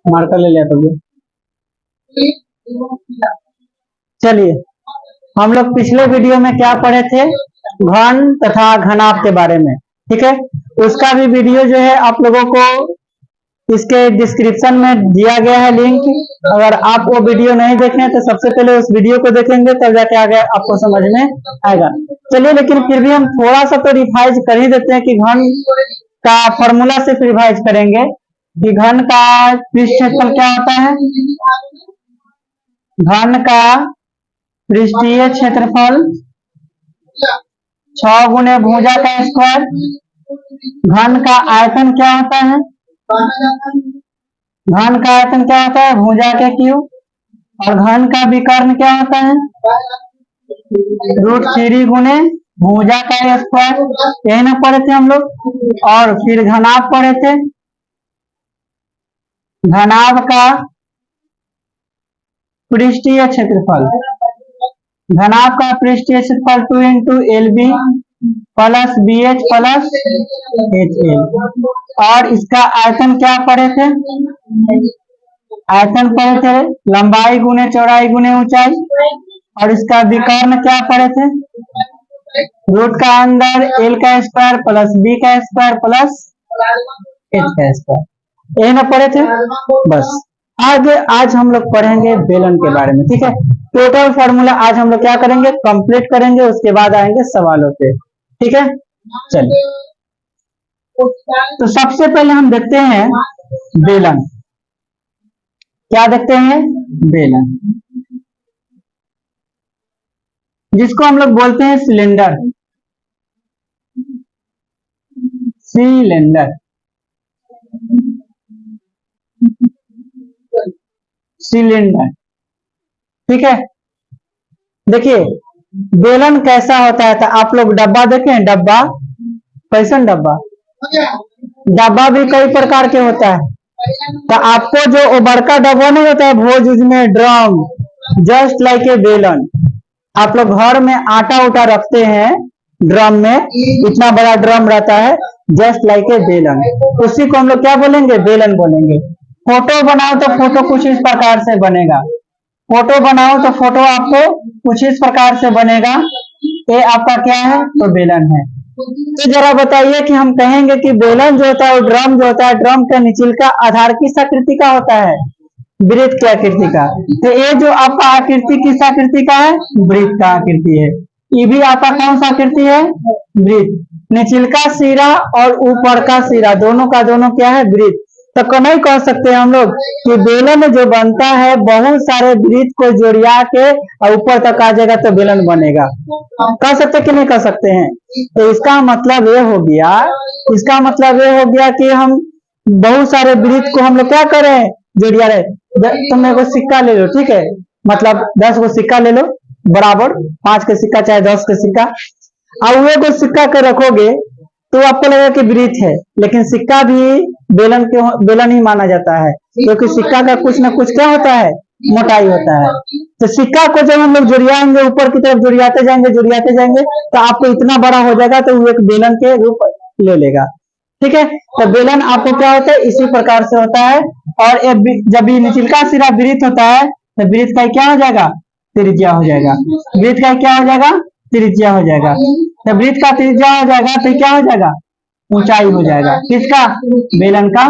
Marker ले लिया तो चलिए, हम लोग पिछले वीडियो में क्या पढ़े थे, घन तथा घनाभ के बारे में। ठीक है, उसका भी वीडियो जो है आप लोगों को इसके डिस्क्रिप्शन में दिया गया है लिंक। अगर आप वो वीडियो नहीं देखे हैं तो सबसे पहले उस वीडियो को देखेंगे, तब जाके आगे आपको समझ में आएगा। चलिए, लेकिन फिर भी हम थोड़ा सा तो रिवाइज कर ही देते हैं कि घन का फॉर्मूला सिर्फ रिवाइज करेंगे कि घन का पृष्ठ क्षेत्रफल क्या होता है। घन का पृष्ठीय क्षेत्रफल 6 गुणे भुजा का स्क्वायर। घन का आयतन क्या होता है? घन का आयतन क्या होता है? भुजा के क्यूब। और घन का विकर्ण क्या होता है? √3 गुणे भुजा का स्क्वायर। यही ना पढ़े थे हम लोग। और फिर घनाभ पढ़े थे। घनाभ का पृष्ठीय क्षेत्रफल, घनाभ का पृष्ठीय क्षेत्रफल 2 × LB plus BH plus HL। और इसका आयतन क्या पढ़े थे? आयतन पढ़े थे लंबाई गुने चौड़ाई गुने ऊंचाई। और इसका विकर्ण क्या पढ़े थे? रूट का अंदर L का स्क्वायर प्लस B का स्क्वायर प्लस H का स्क्वायर। यही ना पढ़े थे। बस आगे आज हम लोग पढ़ेंगे बेलन के बारे में। ठीक है, टोटल फॉर्मूला आज हम लोग क्या करेंगे, कंप्लीट करेंगे, उसके बाद आएंगे सवालों पे। ठीक है, चलिए। तो सबसे पहले हम देखते हैं बेलन। क्या देखते हैं? बेलन, जिसको हम लोग बोलते हैं सिलेंडर। Cylinder, cylinder. ठीक है, देखिए बेलन कैसा होता है। तो आप लोग डब्बा देखें, डब्बा कैसन डब्बा, डब्बा भी कई प्रकार के होता है। तो आपको जो बड़का डब्बा नहीं होता है भोज, उसमें ड्रम, जस्ट लाइक ए बेलन। आप लोग घर में आटा उटा रखते हैं ड्रम में, इतना बड़ा ड्रम रहता है, जस्ट लाइक ए बेलन। उसी को हम लोग क्या बोलेंगे? बेलन बोलेंगे। फोटो बनाओ तो फोटो कुछ इस प्रकार से बनेगा। फोटो बनाओ तो फोटो आपको कुछ इस प्रकार से बनेगा। ये आपका क्या है? तो बेलन है। तो जरा बताइए कि हम कहेंगे कि बेलन जो होता है, वो ड्रम जो होता है, ड्रम का निचला आधार किस आकृति का होता है? वृत्त की आकृति का। तो ये जो आपका आकृति किस आकृति का है? वृत्त का आकृति है। ये भी आपका कौन सा आकृति है? वृत्त। निचलका सिरा और ऊपर का सिरा दोनों का दोनों क्या है? वृत्त। तो नहीं कह सकते हम लोग कि बेलन जो बनता है बहुत सारे वृत्त को जोड़िया के और ऊपर तक आ जाएगा तो बेलन बनेगा। कह सकते कि नहीं कह सकते हैं? तो इसका मतलब ये हो गया, इसका मतलब ये हो गया कि हम बहुत सारे वृत्त को हम लोग क्या करें? जोड़िया रहे। तुम एगो सिक्का ले लो, ठीक है, मतलब 10 गो सिक्का ले लो बराबर, 5 के सिक्का चाहे 10 के सिक्का, और एगो सिक्का के रखोगे तो आपको लगेगा कि वृत्त है, लेकिन सिक्का भी बेलन ही माना जाता है, क्योंकि सिक्का का कुछ ना कुछ क्या होता है? मोटाई होता है। तो सिक्का को जब हम लोग जुड़ियाएंगे, ऊपर की तरफ जुड़ियाते जाएंगे तो आपको इतना बड़ा हो जाएगा तो वो एक बेलन के रूप ले लेगा। ठीक है, तो बेलन आपको क्या होता है? इसी प्रकार से होता है। और जब ये निचलका सिरा वृत्त होता है तो वृत्त का क्या हो जाएगा? त्रिज्या हो जाएगा। वृत्त का क्या हो जाएगा? त्रिज्या हो जाएगा। तो वृत्त का त्रिज्या हो जाएगा तो क्या हो जाएगा? ऊंचाई हो जाएगा। किसका? बेलन का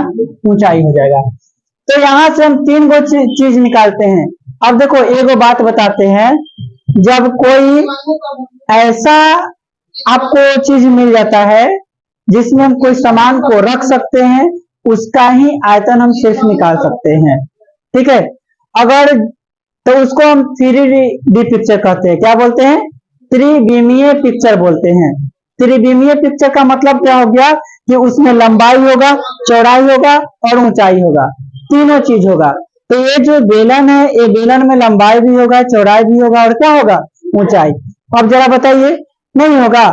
ऊंचाई हो जाएगा। तो यहाँ से हम 3 गो चीज निकालते हैं। अब देखो एगो बात बताते हैं, जब कोई ऐसा आपको चीज मिल जाता है जिसमें हम कोई सामान को रख सकते हैं, उसका ही आयतन हम सिर्फ निकाल सकते हैं। ठीक है, अगर तो उसको हम 3D पिक्चर कहते हैं। क्या बोलते हैं? त्रिविमीय पिक्चर बोलते हैं। त्रिविमीय पिक्चर का मतलब क्या हो गया कि उसमें लंबाई होगा, चौड़ाई होगा और ऊंचाई होगा, तीनों चीज होगा। तो ये जो बेलन है, ये बेलन में लंबाई भी होगा, चौड़ाई भी होगा और क्या होगा? ऊंचाई। अब जरा बताइए, नहीं होगा।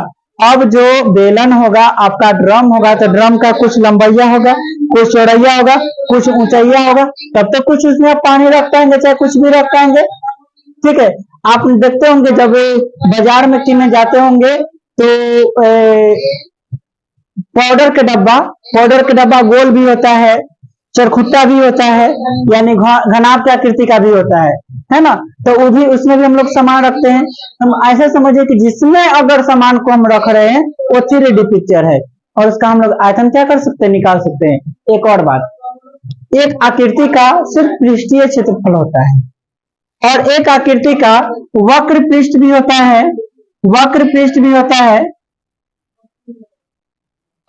अब जो बेलन होगा आपका ड्रम होगा, तो ड्रम का कुछ लंबाइया होगा, कुछ चौड़ैया होगा, कुछ ऊंचाइया होगा, तब तो कुछ उसमें आप पानी रख पाएंगे, चाहे कुछ भी रख पाएंगे। ठीक है, आप देखते होंगे जब बाजार में किन्ने जाते होंगे तो पाउडर का डब्बा गोल भी होता है, चरखुट्टा भी होता है, यानी घनाभ की आकृति का भी होता है ना। तो वो भी, उसमें भी हम लोग सामान रखते हैं। हम ऐसा समझिए कि जिसमें अगर सामान को हम रख रहे हैं वो 3D पिक्चर है, और उसका हम लोग आयतन क्या कर सकते हैं, निकाल सकते हैं। एक और बात, एक आकृति का सिर्फ पृष्ठीय क्षेत्रफल होता है, और एक आकृति का वक्र पृष्ठ भी होता है, वक्र पृष्ठ भी होता है,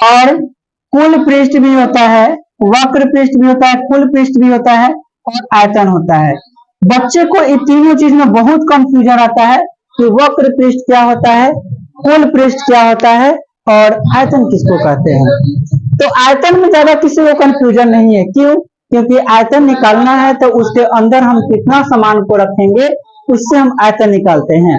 और कुल पृष्ठ भी होता है, वक्र पृष्ठ भी होता है, कुल पृष्ठ भी होता है, और आयतन होता है। बच्चे को इन तीनों चीज में बहुत कंफ्यूजन आता है कि वक्र पृष्ठ क्या होता है, कुल पृष्ठ क्या होता है, और आयतन किसको कहते हैं। तो आयतन में ज्यादा किसी को कंफ्यूजन नहीं है। क्यों? क्योंकि आयतन निकालना है तो उसके अंदर हम कितना सामान को रखेंगे उससे हम आयतन निकालते हैं।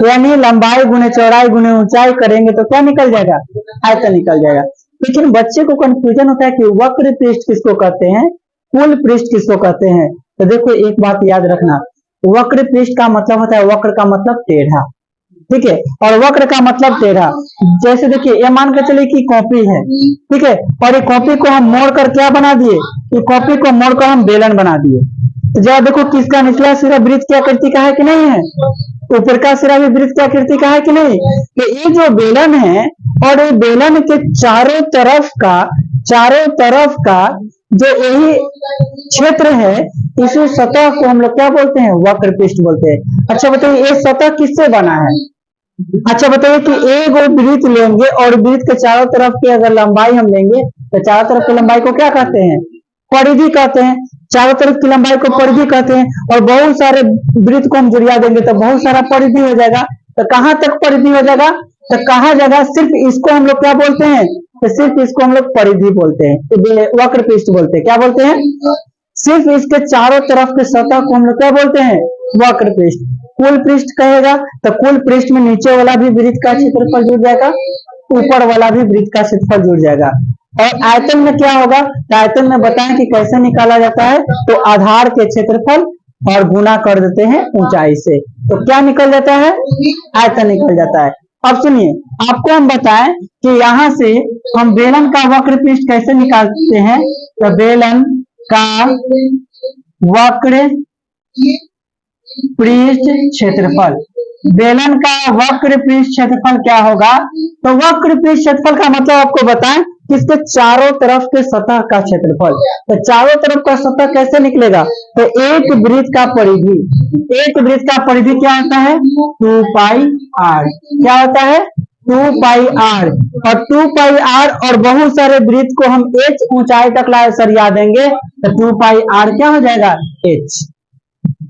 यानी लंबाई गुने चौड़ाई गुने ऊंचाई करेंगे तो क्या निकल जाएगा, आयतन निकल जाएगा। लेकिन बच्चे को कंफ्यूजन होता है कि वक्र पृष्ठ किसको कहते हैं, कुल पृष्ठ किसको कहते हैं। तो देखो एक बात याद रखना, वक्र पृष्ठ का मतलब होता है, वक्र का मतलब टेढ़ा, ठीक है, और वक्र का मतलब टेढ़ा। जैसे देखिए, ये मान के चलिए कि कॉपी है, ठीक है, और ये कॉपी को हम मोड़कर क्या बना दिए, ये कॉपी को मोड़कर हम बेलन बना दिए। तो जरा देखो किसका निचला सिरा वृत्त की आकृति का है कि नहीं है, ऊपर का सिरा भी वृत्त की आकृति का है कि नहीं। तो ये जो बेलन है, और ये बेलन के चारों तरफ का जो यही क्षेत्र है, इसी सतह को हम लोग क्या बोलते हैं, वक्र पृष्ठ बोलते हैं। अच्छा बताइए, ये सतह किससे बना है। अच्छा बताइए कि एक वृत्त लेंगे और वृत्त के चारों तरफ की अगर लंबाई हम लेंगे तो चारों तरफ की लंबाई को क्या कहते हैं, परिधि कहते हैं। चारों तरफ की लंबाई को परिधि कहते हैं, और बहुत सारे वृत्त को हम जुड़िया देंगे तो बहुत सारा परिधि हो जाएगा। तो कहां तक परिधि हो जाएगा, तो कहा जाएगा, सिर्फ इसको हम लोग क्या बोलते हैं, तो सिर्फ इसको हम लोग परिधि बोलते हैं, तो वक्र पृष्ठ बोलते हैं। क्या बोलते हैं, सिर्फ इसके चारों तरफ के सतह को हम लोग क्या बोलते हैं, वक्र पृष्ठ। कुल पृष्ठ कहेगा तो कुल पृष्ठ में नीचे वाला भी वृत्त का क्षेत्रफल जुड़ जाएगा, ऊपर वाला भी वृत्त का क्षेत्रफल जुड़ जाएगा। और आयतन में क्या होगा, तो आयतन में बताएं कि कैसे निकाला जाता है। तो आधार के क्षेत्रफल और गुना कर देते हैं ऊंचाई से, तो क्या निकल जाता है, आयतन निकल जाता है। अब सुनिए, आपको हम बताएं कि यहां से हम बेलन का वक्र पृष्ठ कैसे निकालते हैं। तो बेलन का वक्र पृष्ठ क्षेत्रफल, बेलन का वक्र पृष्ठ क्षेत्रफल क्या होगा। तो वक्र पृष्ठ क्षेत्रफल का मतलब आपको बताएं किसके चारों तरफ के सतह का क्षेत्रफल। तो चारों तरफ का सतह कैसे निकलेगा, तो एक वृत्त का परिधि, एक वृत्त का परिधि क्या होता है, 2 पाई r। क्या होता है, 2 पाई r, और 2 पाई r और बहुत सारे वृत्त को हम h ऊंचाई तक सरिया देंगे तो 2 पाई r क्या हो जाएगा, h।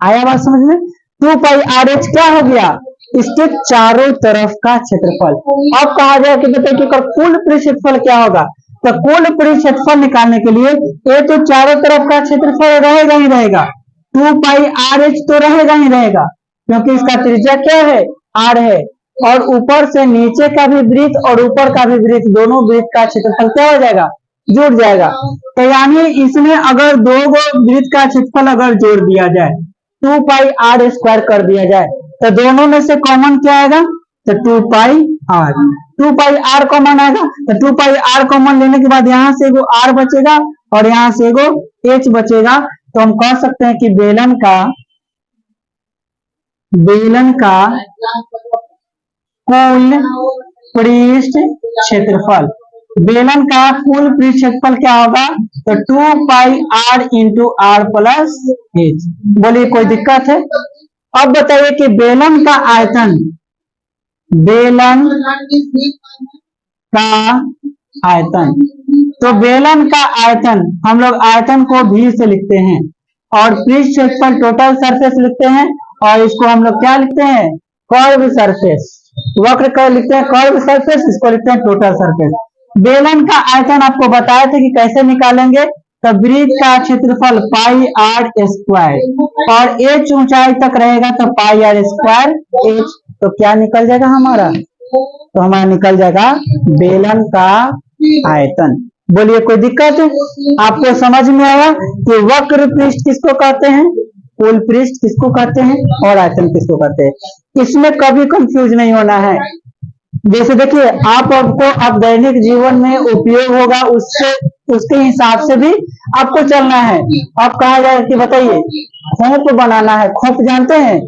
आया बात समझ में। 2 पाई आर एच क्या हो गया, इसके चारों तरफ का क्षेत्रफल। अब कहा जाए कि बताइए कि कुल पृष्ठ क्षेत्रफल क्या होगा। तो कुल पृष्ठ क्षेत्रफल निकालने के लिए ये तो चारों तरफ का क्षेत्रफल रहेगा ही रहेगा, 2 पाई आर एच तो रहेगा ही रहेगा, क्योंकि इसका त्रिज्या क्या है, आर है। और ऊपर से नीचे का भी वृत्त और ऊपर का भी वृत्त, दोनों वृत्त का क्षेत्रफल क्या हो जाएगा, जुड़ जाएगा। तो यानी इसमें अगर दो वृत्त का क्षेत्रफल अगर जोड़ दिया जाए, 2 पाई आर स्क्वायर कर दिया जाए, तो दोनों में से कॉमन क्या आएगा, तो 2 pi are, 2 pi are common आएगा। तो 2 पाई आर कॉमन लेने के बाद यहाँ से एगो आर बचेगा और यहाँ से एगो एच बचेगा। तो हम कह सकते हैं कि बेलन का कुल पृष्ठ क्षेत्रफल, बेलन का कुल पृष्ठ क्षेत्रफल क्या होगा, तो 2 pi r into r plus h. बोलिए कोई दिक्कत है। अब बताइए कि बेलन का आयतन, बेलन का आयतन, तो बेलन का आयतन हम लोग आयतन को भी से लिखते हैं, और पृष्ठ क्षेत्रफल टोटल सरफेस लिखते हैं, और इसको हम लोग क्या लिखते हैं, कर्व सरफेस। वक्र का लिखते हैं कर्व सरफेस, इसको लिखते हैं टोटल सरफेस। बेलन का आयतन आपको बताए थे कि कैसे निकालेंगे, तो वृत्त का क्षेत्रफल पाई आर स्क्वायर और h ऊंचाई तक रहेगा तो पाई आर स्क्वायर h। तो क्या निकल जाएगा हमारा, तो हमारा निकल जाएगा बेलन का आयतन। बोलिए कोई दिक्कत है, आपको समझ में आया कि वक्र पृष्ठ किसको कहते हैं, कुल पृष्ठ किसको कहते हैं, और आयतन किसको कहते हैं। इसमें कभी कंफ्यूज नहीं होना है। जैसे देखिए आपको अब दैनिक जीवन में उपयोग होगा, उससे उसके हिसाब से भी आपको चलना है। अब कहा जाए कि बताइए खोप बनाना है, खोप जानते हैं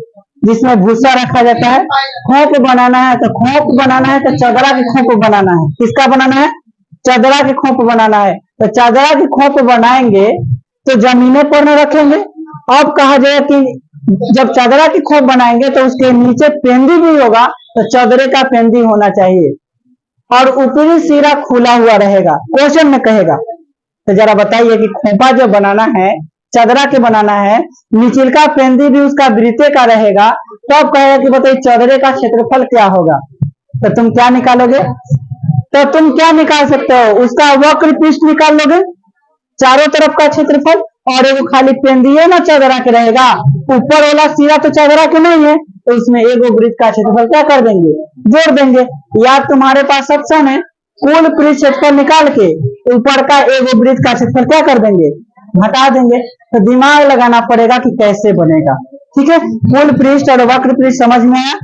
जिसमें भूसा रखा जाता है, खोप बनाना है तो खोप बनाना है तो चदरा की खोप बनाना है। किसका बनाना है? चदरा की खोप बनाना है। तो चदरा की खोप बनाएंगे तो जमीने पर न रखेंगे। अब कहा जाए कि जब चदरा की खोप बनाएंगे तो उसके नीचे पेंदी भी होगा, तो चदरे का पेंदी होना चाहिए और ऊपरी सिरा खुला हुआ रहेगा। क्वेश्चन में कहेगा तो जरा बताइए कि खोपा जो बनाना है, चदरा के बनाना है, निचिलका पेंदी भी उसका वृत्ते का रहेगा, तो अब कहेगा कि बताइए चदरे का क्षेत्रफल क्या होगा। तो तुम क्या निकालोगे? तो तुम क्या निकाल सकते हो? उसका वक्र पृष्ठ निकाल लोगे, चारों तरफ का क्षेत्रफल, और एगो खाली पेंदिए ना चदरा के रहेगा, ऊपर वाला सिरा तो चदरा के नहीं है, तो उसमें एगो वृत्त का क्षेत्रफल क्या कर देंगे? जोड़ देंगे। या तुम्हारे पास ऑप्शन है कुल पृष्ठ क्षेत्रफल निकाल के ऊपर का एगो वृत्त का क्षेत्रफल क्या कर देंगे? घटा देंगे। तो दिमाग लगाना पड़ेगा कि कैसे बनेगा। ठीक है, कुल पृष्ठ और वक्र पृष्ठ समझ में आया।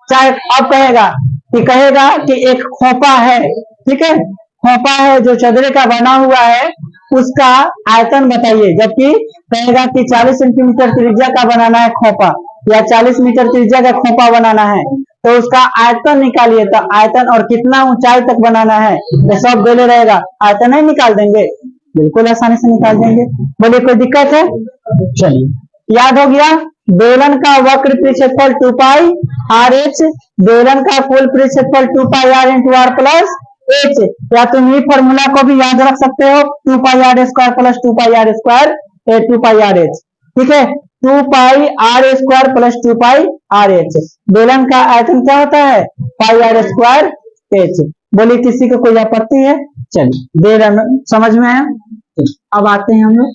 चाहे अब कहेगा कि एक खोपा है, ठीक है, खोपा है जो चदरे का बना हुआ है, उसका आयतन बताइए। जबकि कहेगा कि 40 सेंटीमीटर त्रिज्या का बनाना है खोपा, या 40 मीटर त्रिज्या का खोपा बनाना है, तो उसका आयतन निकालिए। तो आयतन और कितना ऊंचाई तक बनाना है तो सब देले रहेगा, आयतन नहीं निकाल देंगे, बिल्कुल आसानी से निकाल देंगे। बोलिए कोई दिक्कत है? चलिए याद हो गया। बेलन का वक्र पृष्ठफल 2 पाई आर एच, बेलन का कुल पृष्ठफल 2 pi r into r plus h. या तुम ये फॉर्मूला को भी याद रख सकते हो, 2 pi r square plus 2 pi r square 2 pi r h. ठीक है, 2 pi r square plus 2 pi r h. बेलन का आयतन क्या होता है? Pi r square h. बोलिए किसी को कोई आपत्ति है? चलिए बेलन समझ में आया। अब आते हैं हम लोग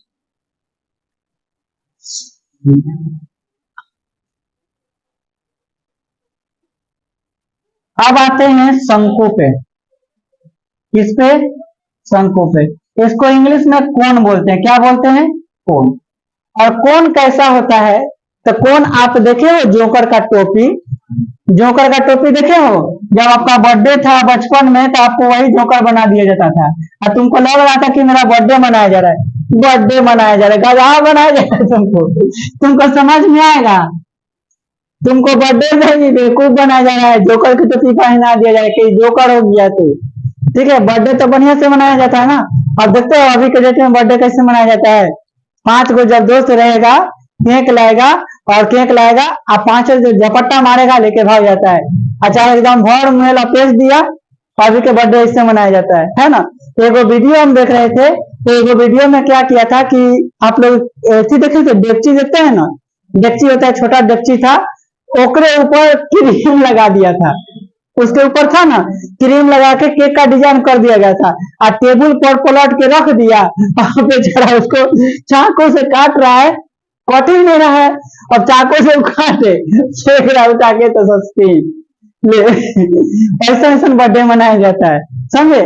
शंकु पे। किस पे? शंकु पे। इसको इंग्लिश में कोन बोलते हैं। क्या बोलते हैं? कोन। और कोन कैसा होता है? तो कोन आप देखे हो जोकर का टोपी, जोकर का टोपी देखे हो? जब आपका बर्थडे था बचपन में तो आपको वही जोकर बना दिया जाता था, और तुमको लग रहा था कि मेरा बर्थडे मनाया जा रहा है, बर्थडे मनाया जा रहा है, गधा बनाया जा रहा है। तुमको समझ में आएगा? तुमको बर्थडे नहीं बेवकूफ बनाया जा रहा है, जोकर की टोपी पहना दिया जा रहा है कि जोकर हो गया तू। ठीक है, बर्थडे तो बढ़िया से मनाया जाता है ना। अब देखते हो अभी के डेट में बर्थडे कैसे मनाया जाता है। 5 को जब दोस्त रहेगा, केक लाएगा और केक लाएगा, आप 5 जो झपट्टा मारेगा लेके भाग जाता है। अच्छा एकदम भर मुँह लपेट दिया, अभी के बर्थडे इससे मनाया जाता है ना। तो एगो वीडियो हम देख रहे थे, तो एगो वीडियो में क्या किया था कि आप लोग ऐसी देखे थे, डेगची देखते हैं ना, डेगची होता है, छोटा डेगची था, ओकरे ऊपर क्रीम लगा दिया था, उसके ऊपर था ना क्रीम लगा के केक का डिजाइन कर दिया गया था, और टेबल पर पलट के रख दिया, बेचारा उसको चाकू से काट रहा है, कट ही नहीं रहा है, अब चाकू से काटे फेंक रहा उठा के, तो सस्ती ऐसा ऐसा बर्थडे मनाया जाता है, समझे।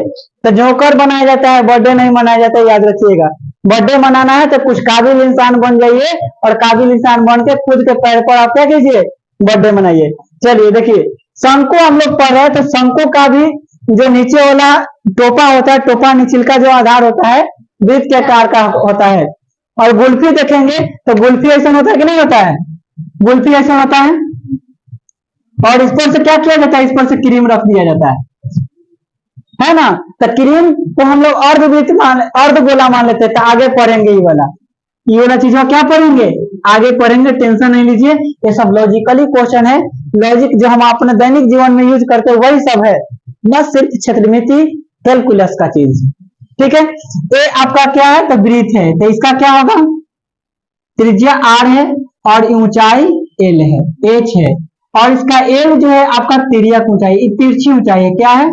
तो जोकर बनाया जाता है, बर्थडे नहीं मनाया जाता है, याद रखिएगा। बर्थडे मनाना है तो कुछ काबिल इंसान बन जाइए, और काबिल इंसान बन के खुद के पैर पर आप क्या कीजिए, बर्थडे मनाइए। चलिए देखिए शंकु हम लोग पढ़ रहे हैं, तो शंकु का भी जो नीचे वाला टोपा होता है, टोपा नीचे का जो आधार होता है वृत्त के आकार का होता है। और गुल्फी देखेंगे तो गुल्फी ऐसा होता है कि नहीं होता है? गुल्फी ऐसा होता है, और इस पर से क्या किया जाता है? इस पर से क्रीम रख दिया जाता है ना। तो क्रीम को हम लोग अर्धगोला मान लेते हैं, तो आगे पढ़ेंगे ये वाला चीज क्या पढ़ेंगे, आगे पढ़ेंगे, टेंशन नहीं लीजिए। ये सब लॉजिकली क्वेश्चन है, लॉजिक जो हम अपने दैनिक जीवन में यूज करते हैं वही सब है, बस सिर्फ क्षेत्रमिति कैलकुलस का चीज। ठीक है, ये आपका क्या है? तो वृत्त है, तो इसका क्या होगा? त्रिज्या r है और ऊंचाई l है, h है, और इसका l जो है आपका तिर्यक ऊंचाई, तिरछी ऊंचाई है। क्या है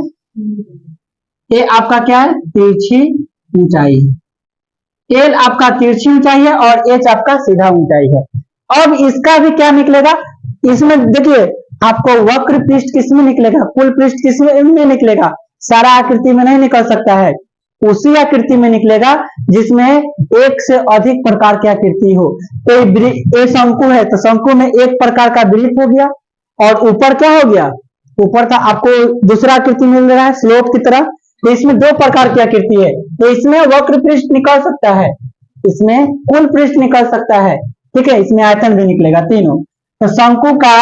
ये? आपका क्या है? तिरछी ऊंचाई है। l आपका तिरछी ऊंचाई है और h आपका सीधा ऊंचाई है। अब इसका भी क्या निकलेगा? इसमें देखिए आपको वक्र पृष्ठ किसमें निकलेगा, कुल पृष्ठ किसमें निकलेगा? सारा आकृति में नहीं निकल सकता है, उसी आकृति में निकलेगा जिसमें एक से अधिक प्रकार की आकृति हो। तो ये शंकु है, तो शंकु में एक प्रकार का वृत्त हो गया, और ऊपर क्या हो गया? ऊपर का आपको दूसरा आकृति मिल रहा है स्लोप की तरह, तो इसमें दो प्रकार की आकृति है, तो इसमें वक्र पृष्ठ निकल सकता है, इसमें कुल पृष्ठ निकल सकता है, ठीक है, इसमें आयतन भी निकलेगा तीनों। तो शंकु का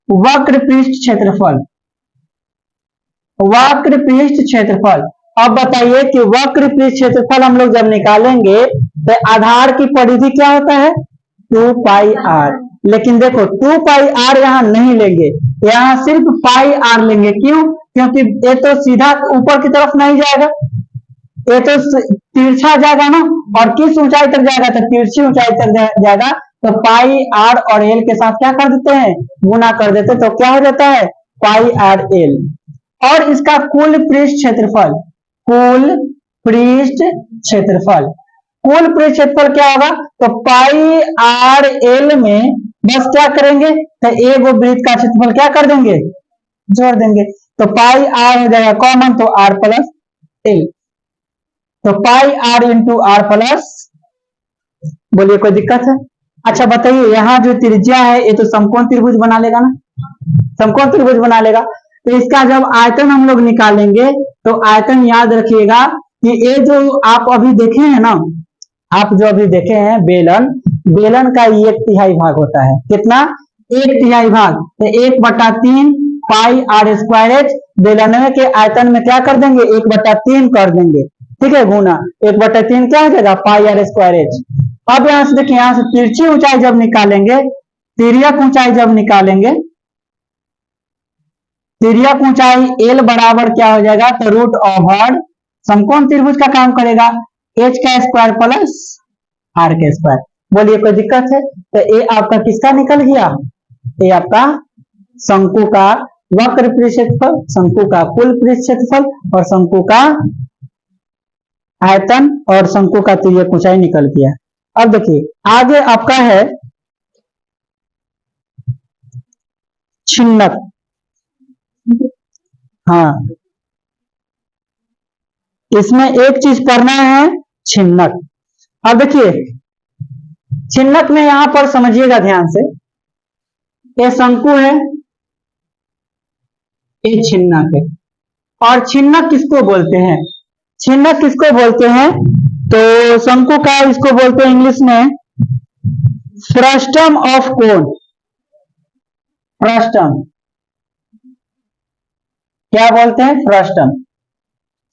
वक्र पृष्ठ क्षेत्रफल, वक्र पृष्ठ क्षेत्रफल, अब बताइए कि वक्र पृष्ठ क्षेत्रफल हम लोग जब निकालेंगे तो आधार की परिधि क्या होता है 2 पाई आर, लेकिन देखो 2 पाई आर यहाँ नहीं लेंगे, यहाँ सिर्फ पाई आर लेंगे, क्यों? क्योंकि ये तो सीधा ऊपर की तरफ नहीं जाएगा, ये तो तिरछा जाएगा ना, और किस ऊंचाई तक जाएगा तो तिरछी ऊंचाई तक जाएगा, तो पाई आर और एल के साथ क्या कर देते हैं गुना कर देते, तो क्या हो जाता है पाई आर एल। और इसका कुल पृष्ठ क्षेत्रफल, कुल पृष्ठ क्षेत्रफल, कुल पृष्ठ क्षेत्रफल क्या होगा, तो पाई आर एल में बस क्या करेंगे तो एक वृत्त का क्षेत्रफल क्या कर देंगे जोड़ देंगे, तो पाई आर हो जाएगा कॉमन, तो आर प्लस एल, तो पाई आर इंटू आर प्लस, बोलिए कोई दिक्कत है? अच्छा बताइए यहाँ जो त्रिज्या है ये तो समकोण त्रिभुज बना लेगा ना, समकोण त्रिभुज बना लेगा, तो इसका जब आयतन हम लोग निकालेंगे तो आयतन याद रखिएगा कि ये जो आप अभी देखे हैं ना, आप जो अभी देखे हैं बेलन, बेलन का 1/3 भाग होता है, कितना 1/3 भाग, तो 1/3 पाई आर स्क्वायर एच, बेलन के आयतन में क्या कर देंगे 1/3 कर देंगे, ठीक है, गुना 1/3 क्या हो जाएगा पाई आर स्क्वायर एच। अब यहां से देखिए, यहां से तिरछी ऊंचाई जब निकालेंगे, तिर्यक ऊंचाई जब निकालेंगे, तिर्यक ऊंचाई एल बराबर क्या हो जाएगा, तो रूट ओवर समकोण त्रिभुज का काम करेगा एच का स्क्वायर प्लस आर का स्क्वायर, बोलिए कोई दिक्कत है? तो ये आपका किसका निकल गया, ये आपका शंकु का वक्र पृष्ठ क्षेत्रफल, शंकु का कुल पृष्ठ क्षेत्रफल और शंकु का आयतन और शंकु का तिर्यक ऊंचाई निकल गया। अब देखिए आगे आपका है छिन्नक, हाँ इसमें एक चीज पढ़ना है छिन्नक। अब देखिए छिन्नक में यहां पर समझिएगा ध्यान से, ये शंकु है, ये छिन्नक है, और छिन्नक किसको बोलते हैं, छिन्नक किसको बोलते हैं, तो शंकु का इसको बोलते हैं इंग्लिश में फ्रस्टम ऑफ कोन, फ्रस्टम क्या बोलते हैं फ्रस्टम,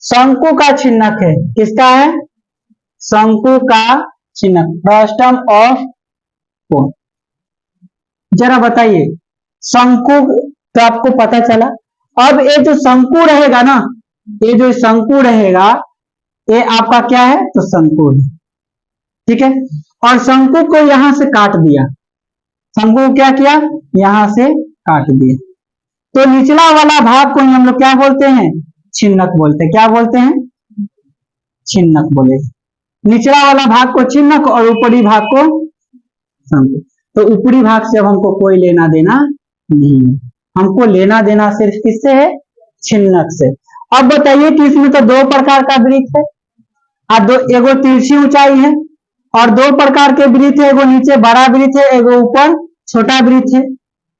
शंकु का छिन्नक है, किसका है शंकु का छिन्नक, फ्रस्टम ऑफ कोन। जरा बताइए शंकु तो आपको पता चला, अब ये जो शंकु रहेगा ना, ये जो शंकु रहेगा ये आपका क्या है तो शंकु है, ठीक है, और शंकु को यहां से काट दिया, शंकु को क्या किया यहां से काट दिया, तो निचला वाला भाग को हम लोग क्या बोलते हैं छिन्नक बोलते हैं, क्या बोलते हैं छिन्नक बोले, निचला वाला भाग को छिन्नक और ऊपरी भाग को शंकु। तो ऊपरी भाग से अब हमको कोई लेना देना नहीं है, हमको लेना देना सिर्फ किससे है छिन्नक से। अब बताइए कि इसमें तो दो प्रकार का वृत्त है, और दो एगो तिरछी ऊंचाई है, और दो प्रकार के वृत्त है, एगो नीचे बड़ा वृत्त है, एगो ऊपर छोटा वृत्त है,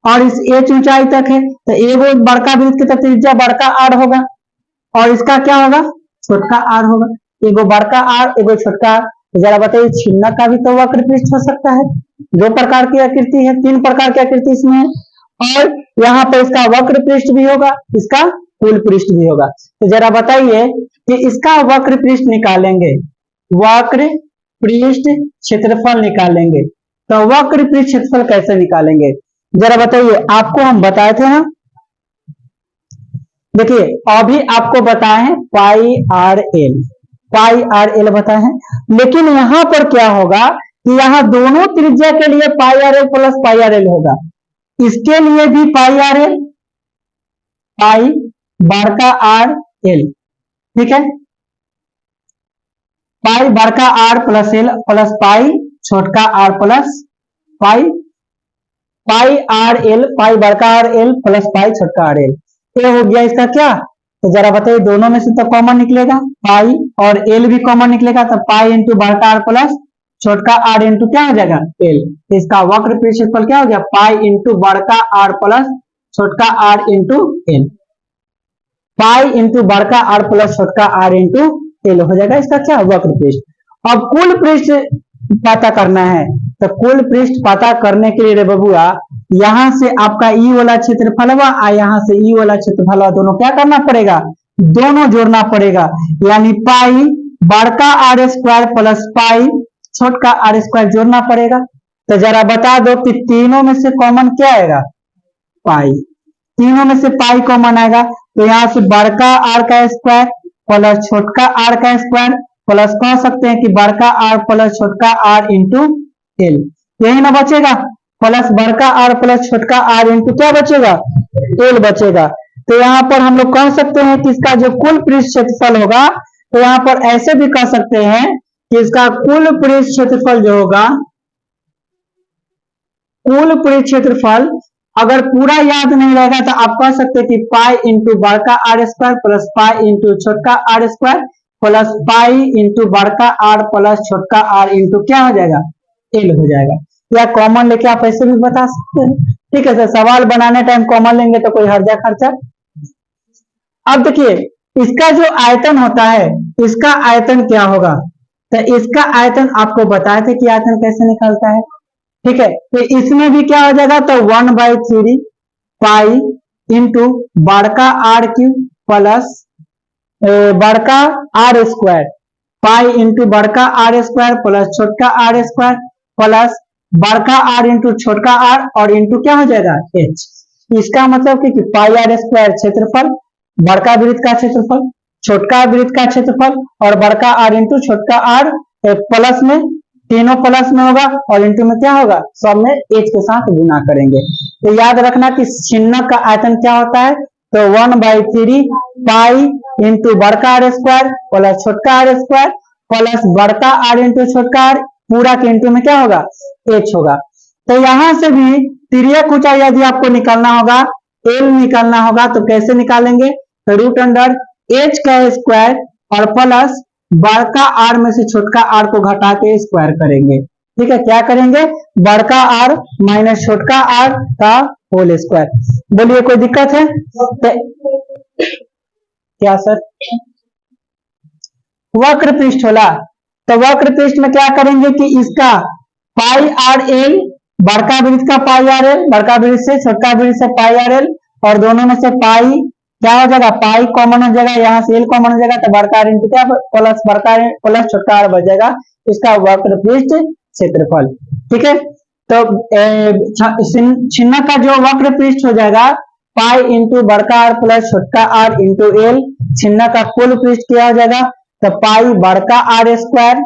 और इस एच ऊंचाई तक है, तो एगो बड़का वृत्त की त्रिज्या बड़का आर होगा और इसका क्या होगा छोटका आर होगा, एगो बड़का आर एगो छोटका आर। जरा बताइए छिन्नक का भी तो वक्र पृष्ठ हो सकता है, दो प्रकार की आकृति है, तीन प्रकार की आकृति इसमें है, और यहाँ पर इसका वक्र पृष्ठ भी होगा, इसका कुल पृष्ठ भी होगा। तो जरा बताइए कि इसका वक्र पृष्ठ निकालेंगे, वक्र पृष्ठ क्षेत्रफल निकालेंगे, तो वक्र पृष्ठ क्षेत्रफल कैसे निकालेंगे जरा बताइए, आपको हम बताए थे ना, देखिए अभी आपको बताए हैं पाई आर एल बताए हैं, लेकिन यहां पर क्या होगा कि यहाँ दोनों त्रिज्या के लिए pi r l plus pi r l होगा, इसके लिए भी पाई आर एल पाई बड़का आर एल, ठीक है, पाई बड़का are plus l plus pi छोटका r plus pi, pi r l pi बड़का आर एल प्लस पाई छोटका आर एल, ये हो गया इसका क्या, तो जरा बताइए दोनों में से तो कॉमन निकलेगा पाई और एल भी कॉमन निकलेगा, तो पाई इंटू बड़का आर प्लस छोटका आर इंटू क्या हो जाएगा एल, तो इसका वक्र पृष्ठ क्षेत्रफल क्या हो गया पाई इंटू बड़का आर प्लस छोटका are into L, pi into बड़का आर प्लस छोटका आर इंटू एल हो जाएगा इसका क्या वक्र पृष्ठ। अब कुल पृष्ठ पता करना है, तो कुल पृष्ठ पता करने के लिए रे बबुआ यहां से आपका ई वाला क्षेत्रफल हुआ और यहाँ से ई वाला क्षेत्रफल हुआ, दोनों क्या करना पड़ेगा, दोनों जोड़ना पड़ेगा, यानी पाई बड़का आर स्क्वायर प्लस पाई छोटका आर स्क्वायर जोड़ना पड़ेगा। तो जरा बता दो कि तीनों में से कॉमन क्या आएगा, पाई, तीनों में से पाई कॉमन आएगा, तो यहाँ से बड़का आर का स्क्वायर प्लस छोटका आर का स्क्वायर प्लस कह सकते हैं कि बड़का आर प्लस छोटका आर इंटू एल, यही ना बचेगा, प्लस बड़का आर प्लस छोटका आर इंटू क्या बचेगा, एल बचेगा। तो यहाँ पर हम लोग कह सकते हैं कि इसका जो कुल पृष्ठ क्षेत्रफल होगा, तो यहाँ पर ऐसे भी कह सकते हैं कि इसका कुल पृष्ठ क्षेत्रफल जो होगा, कुल पृष्ठ क्षेत्रफल अगर पूरा याद नहीं रहेगा तो आप कह सकते हैं कि पाई इंटू बड़का r square plus pi into छोटका r square plus pi into बड़का आर प्लस छोटका आर इंटू क्या हो जाएगा, एल हो जाएगा, या कॉमन लेके आप ऐसे भी बता सकते हैं। ठीक है सर, सवाल बनाने टाइम कॉमन लेंगे तो कोई हर्जा खर्चा। अब देखिए इसका जो आयतन होता है, इसका आयतन क्या होगा, तो इसका आयतन आपको बताए थे कि आयतन कैसे निकलता है। ठीक है, तो इसमें भी क्या हो जाएगा, तो 1/3 पाई इंटू बड़का आर क्यूब प्लस बड़का आर स्क्वायर, पाई इंटू बड़का आर स्क्वायर प्लस छोटका आर स्क्वायर प्लस बड़का आर इंटू छोटका आर और इंटू क्या हो जाएगा एच। इसका मतलब कि पाई आर स्क्वायर क्षेत्रफल, बड़का वृत्त का क्षेत्रफल, छोटका वृत्त का क्षेत्रफल और बड़का आर इंटू छोटका आर, प्लस में तीनों प्लस में होगा और इंटू में क्या होगा, सब में एच के साथ गुना करेंगे। तो याद रखना कि चिन्ह का आयतन क्या होता है, तो 1/3 पाई इंटू बड़का आर स्क्वायर प्लस छोटका आर स्क्वायर प्लस बड़का आर इंटू छोटका आर, पूरा के इंटू में क्या होगा, एच होगा। तो यहां से भी तिर्यक ऊंचाई यदि आपको निकालना होगा, एल निकालना होगा, तो कैसे निकालेंगे, तो रूट अंडर एच का स्क्वायर और प्लस बड़का आर में से छोटका आर को घटा के स्क्वायर करेंगे। ठीक है, क्या करेंगे, बड़का आर माइनस छोटका आर का होल स्क्वायर। बोलिए कोई दिक्कत है क्या सर। वक्र पृष्ठ होला, तो वक्र पृष्ठ में क्या करेंगे कि इसका पाई आर एल, बड़का वृत्त का पाई आर एल, बड़का वृत्त से छोटका वृत्त से पाई आर एल, और दोनों में से पाई क्या हो जाएगा, पाई कॉमन हो जाएगा, यहाँ से एल कॉमन हो जाएगा, तो बड़का आर इंटू क्या प्लस बड़का प्लस छोटका आर बच जाएगा, इसका वक्र पृष्ठ क्षेत्रफल। ठीक है, तो चिन्ह का जो वक्र पृष्ठ हो जाएगा, पाई इंटू बड़का आर प्लस छोटका आर इंटू एल, चिन्ह का कुल पृष्ठ क्या हो जाएगा, तो पाई बड़का आर स्क्वायर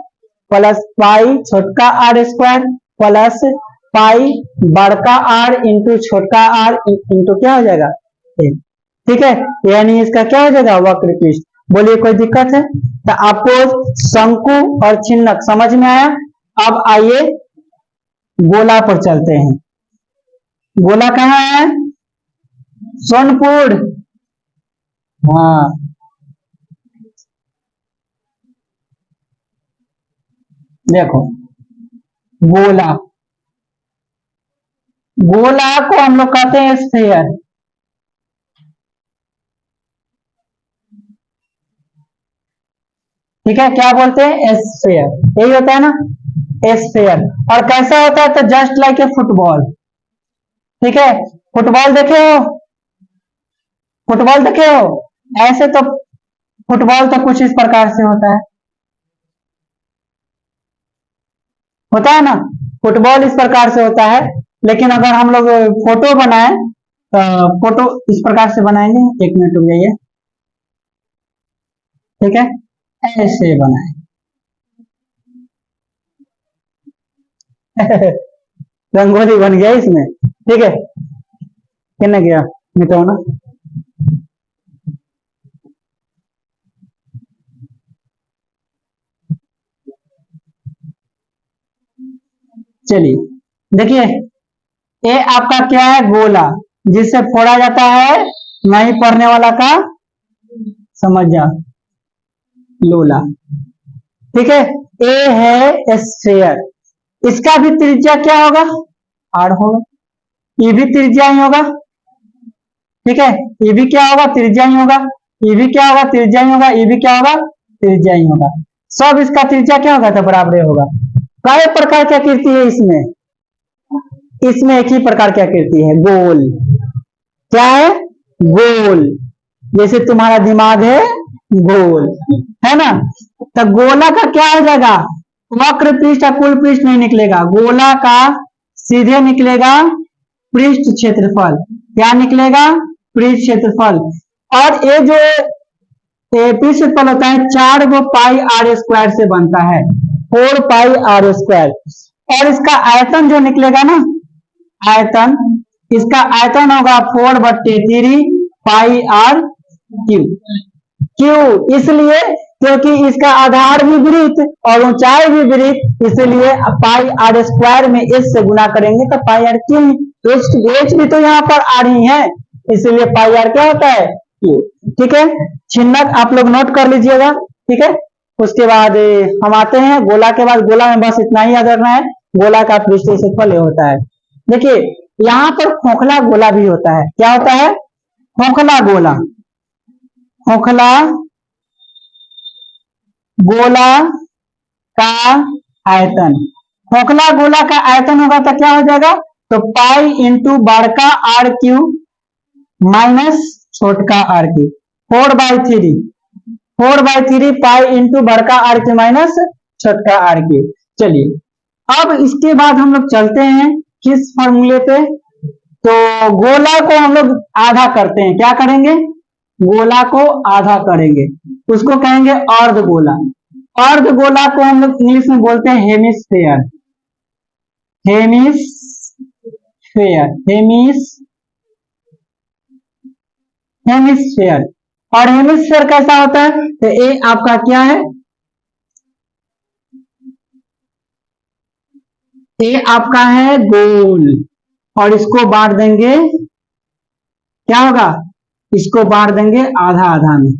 प्लस पाई छोटका आर स्क्वायर प्लस पाई बड़का आर इंटू छोटका आर इंटू क्या हो जाएगा एल। ठीक है, यानी इसका क्या हो जाएगा, वक्र पृष्ठ। बोलिए कोई दिक्कत है, तो आपको शंकु और चिन्हक समझ में आया। अब आइए गोला पर चलते हैं। गोला कहाँ है, सोनपुर। हाँ, देखो गोला, गोला को हम लोग कहते हैं स्फीयर। ठीक है, क्या बोलते हैं, स्फीयर, यही होता है ना, स्फीयर। और कैसा होता है, तो जस्ट लाइक ए फुटबॉल। ठीक है, फुटबॉल देखे हो, फुटबॉल देखे हो, ऐसे तो फुटबॉल तो कुछ इस प्रकार से होता है ना, फुटबॉल इस प्रकार से होता है, लेकिन अगर हम लोग फोटो बनाए तो फोटो इस प्रकार से बनाएंगे, 1 मिनट रुक जाइए। ठीक है, ऐसे बनाए रंगोली बन गया इसमें। ठीक है, किन्ने गया मिटाओ ना, चलिए देखिए, ये आपका क्या है, गोला, जिससे फोड़ा जाता है, नहीं पढ़ने वाला का समझ जा, लोला। ठीक है, ए है स्फीयर, इसका भी त्रिज्या क्या होगा, आर होगा, ये भी त्रिज्या ही होगा। ठीक है, ये भी क्या होगा, त्रिज्या ही होगा, ये भी क्या होगा, त्रिज्या ही होगा, ये भी क्या होगा, त्रिज्या ही होगा। सब इसका त्रिज्या क्या होगा, तो बराबर होगा। कई प्रकार की आकृति है इसमें, इसमें एक ही प्रकार की आकृति है, गोल। क्या है, गोल। जैसे तुम्हारा दिमाग है गोल, है ना। तो गोला का क्या हो जाएगा, वक्र पृष्ठ या कुल पृष्ठ नहीं निकलेगा, गोला का सीधे निकलेगा पृष्ठ क्षेत्रफल। क्या निकलेगा, पृष्ठ क्षेत्रफल। और ये जो पृष्ठ क्षेत्रफल होता है 4 गो पाई आर स्क्वायर से बनता है, 4 पाई आर स्क्वायर। और इसका आयतन जो निकलेगा ना, आयतन, इसका आयतन होगा 4/3 पाई आर क्यू। क्यों, इसलिए क्योंकि इसका आधार भी वृत्त और ऊंचाई भी वृत्त, इसलिए पाई आर स्क्वायर में एच से गुना करेंगे तो पाई आर क्यू। एच भी तो यहाँ पर आर ही है, इसलिए पाई आर क्या होता है, क्यू। ठीक है, चिन्हक आप लोग नोट कर लीजिएगा। ठीक है, उसके बाद हम आते हैं गोला के बाद। गोला में बस इतना ही याद रखना है, गोला का पृष्ठ क्षेत्रफल होता है। देखिए यहाँ पर खोखला गोला भी होता है। क्या होता है, खोखला गोला। खोखला गोला का आयतन, खोखला गोला का आयतन होगा तो क्या हो जाएगा, तो पाई इंटू बड़का आर क्यू माइनस छोटका आर क्यू, 4/3, 4/3 पाई इंटू बड़का आर क्यू माइनस छोटका आर क्यू। चलिए अब इसके बाद हम लोग चलते हैं किस फॉर्मूले पे, तो गोला को हम लोग आधा करते हैं। क्या करेंगे, गोला को आधा करेंगे, उसको कहेंगे अर्ध गोला। अर्ध गोला को हम लोग इंग्लिश में बोलते हैं हेमिस्फेयर। Hemisphere, hemisphere. और हेमिस्फेयर कैसा होता है, तो ये आपका क्या है, ये आपका है गोल। और इसको बांट देंगे, क्या होगा, इसको बांट देंगे आधा आधा में।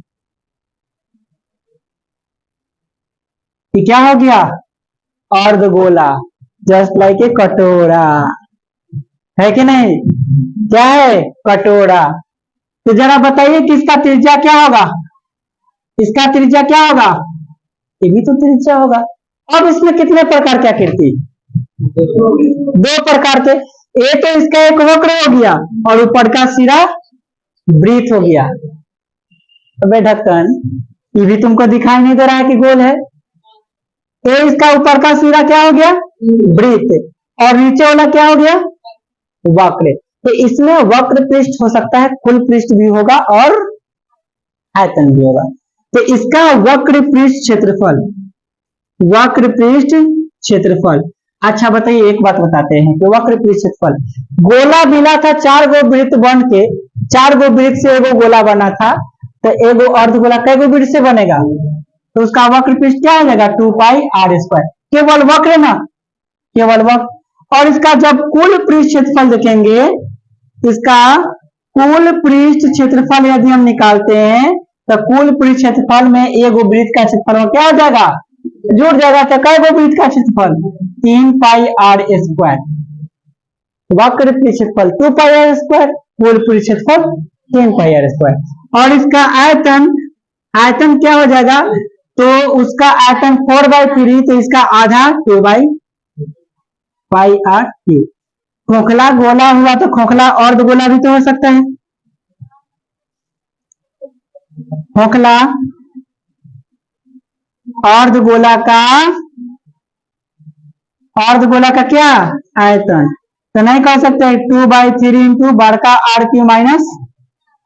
क्या हो गया, अर्धगोला, जस्ट लाइक ए कटोरा, है कि नहीं, क्या है, कटोरा। तो जरा बताइए कि इसका त्रिज्या क्या होगा, इसका त्रिज्या क्या होगा, ये भी तो त्रिज्या होगा। अब इसमें कितने प्रकार की आकृति, 2 प्रकार के। ये तो इसका एक वक्र हो गया और ऊपर का सिरा वृत्त हो गया। अबे ढक्कन, ये भी तुमको दिखाई नहीं दे रहा है कि गोल है, तो इसका ऊपर का सिरा क्या हो गया, वृत्त, और नीचे वाला क्या हो गया, वक्र। तो इसमें वक्र पृष्ठ हो सकता है, कुल पृष्ठ भी होगा और आयतन भी होगा। तो इसका वक्र पृष्ठ क्षेत्रफल, वक्र पृष्ठ क्षेत्रफल। अच्छा बताइए, एक बात बताते हैं कि वक्र पृष्ठ क्षेत्रफल, गोला मिला था 4 गो वृत्त बन के, 4 गो वृत्त से एगो गोला बना था, तो एगो अर्धगोला कई गो वृत्त से बनेगा, तो उसका वक्र पृष्ठ क्या हो जाएगा, 2 पाई आर स्क्वायर। केवल वक्र ना, केवल वक्र। और इसका जब कुल पृष्ठ क्षेत्रफल देखेंगे, इसका कुल पृष्ठ क्षेत्रफल यदि हम निकालते हैं, तो कुल पृष्ठ क्षेत्रफल में एगो वृत्त का क्षेत्रफल क्या हो जाएगा, जुड़ जाएगा। तो कई गो वृत्त का क्षेत्रफल, 3 पाई आर स्क्वायर। वक्र पृष्ठ क्षेत्रफल 2 पाई आर स्क्वायर, कुल पृष्ठ क्षेत्रफल 3 पाई आर स्क्वायर। और इसका आयतन, आयतन क्या हो जाएगा, तो उसका आयतन 4/3, तो इसका आधा 2 पाई आर क्यू। खोखला गोला हुआ तो खोखला अर्धगोला भी तो हो सकता है। खोखला अर्धगोला का, अर्धगोला का क्या आयतन, तो नहीं कह सकते 2/3 इंटू बड़का आर क्यू माइनस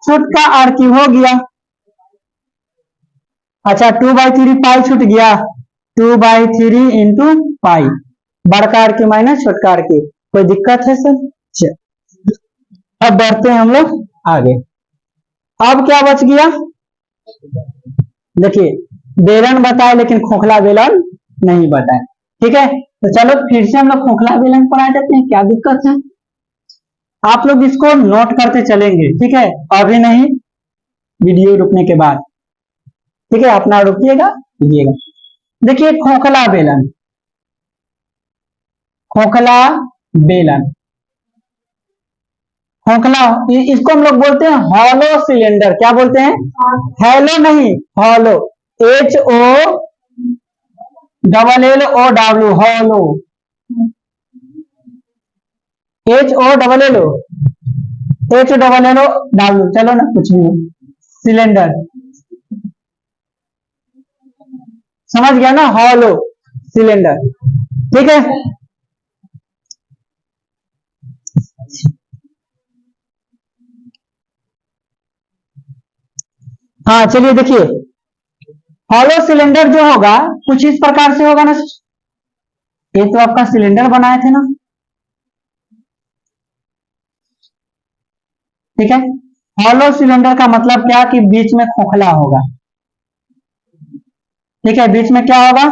छोटका आर क्यू हो गया। अच्छा 2/3 पाई छूट गया, 2/3 इंटू पाई, बड़का आर क्यू माइनस छोटका आर क्यू। कोई दिक्कत है सर, अब बढ़ते हैं हम लोग आगे। अब क्या बच गया, देखिए बेलन बताए लेकिन खोखला बेलन नहीं बताए। ठीक है, तो चलो फिर से हम लोग खोखला बेलन पर आ जाते हैं, क्या दिक्कत है, आप लोग इसको नोट करते चलेंगे। ठीक है, अभी नहीं, वीडियो रुकने के बाद। ठीक है, अपना रुकिएगा, लीजिएगा। देखिए खोखला बेलन, खोखला बेलन, खोखला, इसको हम लोग बोलते हैं हॉलो सिलेंडर। क्या बोलते हैं? हेलो नहीं, हॉलो, HOLLO, हॉलो, HOLLO, चलो ना, कुछ भी हो, सिलेंडर, समझ गया ना, हॉलो सिलेंडर। ठीक है, हाँ चलिए देखिए, हॉलो सिलेंडर जो होगा कुछ इस प्रकार से होगा ना। ये तो आपका सिलेंडर बनाए थे ना, ठीक है। हॉलो सिलेंडर का मतलब क्या कि बीच में खोखला होगा, ठीक है, बीच में क्या होगा?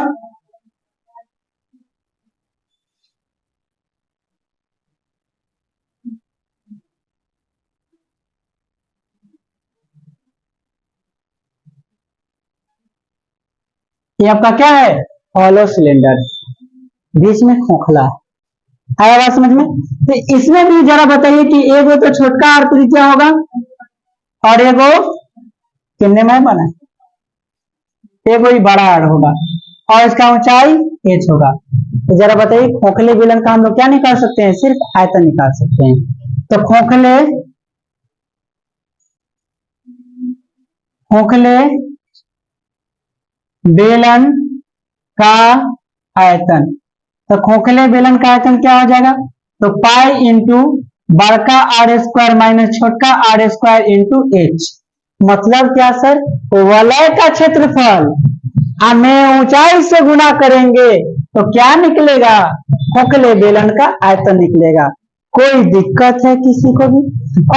ये आपका क्या है? हॉलो सिलेंडर, बीच में खोखला है। आया बात समझ में? तो इसमें भी जरा बताइए कि एगो तो छोटका आर त्रिज्या होगा और एगो कितने में बना है, एगो ही बड़ा आर होगा और इसका ऊंचाई h होगा। तो जरा बताइए खोखले बेलन का हम लोग क्या निकाल सकते हैं? सिर्फ आयतन निकाल सकते हैं। तो खोखले बेलन का आयतन, तो खोखले बेलन का आयतन क्या हो जाएगा? तो पाई इंटू बड़का आर स्क्वायर माइनस छोटका आर स्क्वायर इंटू एच। मतलब क्या सर? वलय का क्षेत्रफल हमें ऊंचाई से गुना करेंगे तो क्या निकलेगा? खोखले बेलन का आयतन निकलेगा। कोई दिक्कत है किसी को भी?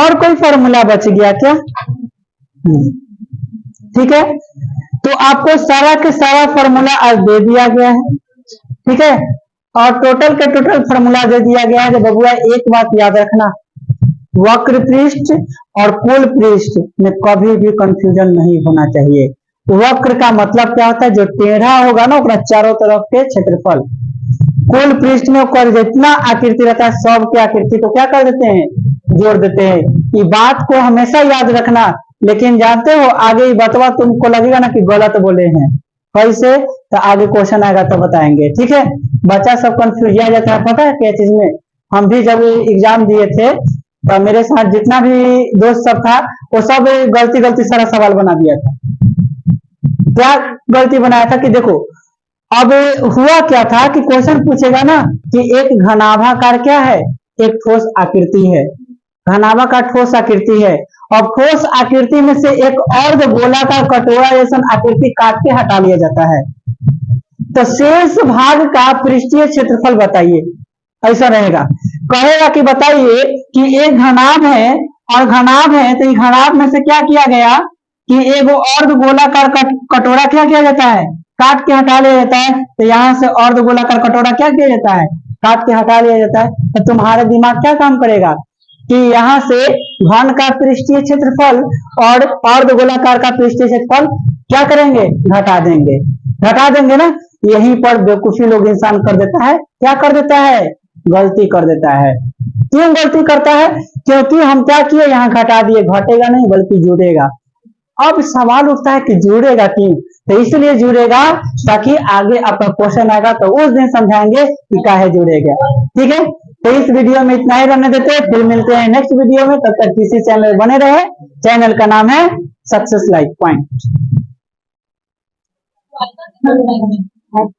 और कोई फॉर्मूला बच गया क्या? ठीक है, तो आपको सारा के सारा फॉर्मूला आज दे दिया गया है, ठीक है, और टोटल के टोटल फॉर्मूला दे दिया गया है। तो बबुआ एक बात याद रखना, वक्र पृष्ठ और कुल पृष्ठ में कभी भी कंफ्यूजन नहीं होना चाहिए। वक्र का मतलब क्या होता है? जो टेढ़ा होगा ना उसका चारों तरफ के क्षेत्रफल। कुल पृष्ठ में कर जितना आकृति रहता है सब के आकृति को क्या कर देते हैं? जोड़ देते हैं। ये बात को हमेशा याद रखना। लेकिन जानते हो आगे ये बतवा तुमको लगेगा ना कि गलत बोले हैं, कैसे? तो आगे क्वेश्चन आएगा तो बताएंगे, ठीक है। बच्चा सब कंफ्यूज आ जाता है, पता है क्या चीज में? हम भी जब एग्जाम दिए थे तो मेरे साथ जितना भी दोस्त सब था वो सब गलती गलती सारा सवाल बना दिया था। क्या गलती बनाया था कि देखो, अब हुआ क्या था कि क्वेश्चन पूछेगा ना कि एक घनाभाकार क्या है? एक ठोस आकृति है, घनाभाकार ठोस आकृति है, और ठोस आकृति में से एक अर्ध गोलाकार कटोरा जैसा आकृति काट के हटा लिया जाता है। तो शेष भाग का पृष्ठीय क्षेत्रफल बताइए, ऐसा रहेगा। कहेगा कि बताइए कि एक घनाभ है और घनाभ है, तो घनाभ में से क्या किया गया कि एक अर्ध गोलाकार कटोरा क्या किया जाता है? काट के हटा लिया जाता है। तो यहाँ से अर्ध गोलाकार कटोरा क्या किया जाता है? काट के हटा लिया जाता है। तो तुम्हारा दिमाग क्या काम करेगा कि यहाँ से घन का पृष्ठीय क्षेत्रफल और अर्ध गोलाकार का पृष्ठीय क्षेत्रफल क्या करेंगे? घटा देंगे, घटा देंगे ना। यहीं पर बेवकूफी लोग इंसान कर देता है, क्या कर देता है? गलती कर देता है। क्यों गलती करता है? क्योंकि हम क्या किए? यहाँ घटा दिए, घटेगा नहीं बल्कि जुड़ेगा। अब सवाल उठता है कि जुड़ेगा क्यों? तो इसलिए जुड़ेगा ताकि आगे आपका क्वेश्चन आएगा तो उस दिन समझाएंगे कि काहे जुड़ेगा, ठीक है। तो इस वीडियो में इतना ही रहने देते हैं, फिर मिलते हैं नेक्स्ट वीडियो में। तब तक किसी चैनल में बने रहे। चैनल का नाम है सक्सेस लाइफ पॉइंट।